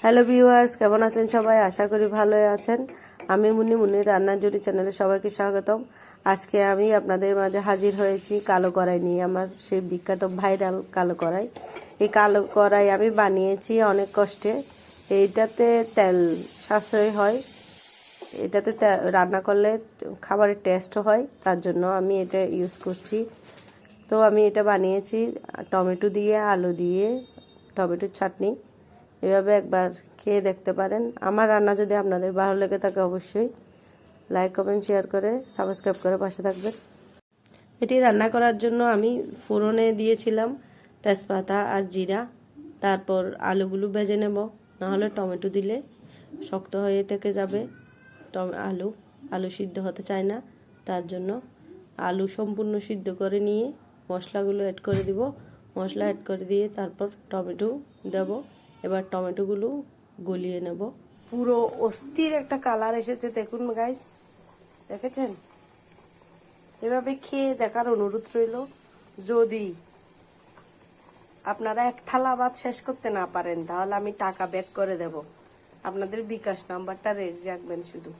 Hello viewers, কেমন আছেন সবাই? আশা করি ভালোই আছেন। আমি মুন্নির রান্নার জুড়ি চ্যানেলে সবাইকে স্বাগতম। আজকে আমি আপনাদের মাঝে হাজির হয়েছি কালো কড়াই নিয়ে, আমার সেই বিখ্যাত ভাইরাল কালো কড়াই। এই কালো কড়াই আমি বানিয়েছি অনেক কষ্টে। এইটাতে তেল সাশ্রয় হয়, এটাতে রান্না করলে খাবারের টেস্টও হয়, তার জন্য আমি এটা ইউজ করছি। তো আমি এটা বানিয়েছি টমেটো দিয়ে, আলু দিয়ে, টমেটোর চাটনি। এভাবে একবার খেয়ে দেখতে পারেন। আমার রান্না যদি আপনাদের ভালো লেগে থাকে অবশ্যই লাইক কমেন্ট শেয়ার করে সাবস্ক্রাইব করে পাশে থাকবেন। এটি রান্না করার জন্য আমি ফোড়নে দিয়েছিলাম তেজপাতা আর জিরা। তারপর আলুগুলো ভেজে নেব, নাহলে টমেটো দিলে শক্ত হয়ে থেকে যাবে। আলু সিদ্ধ হতে চায় না, তার জন্য আলু সম্পূর্ণ সিদ্ধ করে নিয়ে মশলাগুলো অ্যাড করে দিব। মশলা অ্যাড করে দিয়ে তারপর টমেটো দেব। এবার টমেটোগুলো গলিয়ে নেব। পুরো অস্থির একটা কালার এসেছে, দেখুন গাইস, দেখেছেন? এভাবে খেয়ে দেখার অনুরোধ রইল। যদি আপনারা এক থালা ভাত শেষ করতে না পারেন তাহলে আমি টাকা ব্যাক করে দেব। আপনাদের বিকাশ নাম্বারটা রেডি রাখবেন শুধু।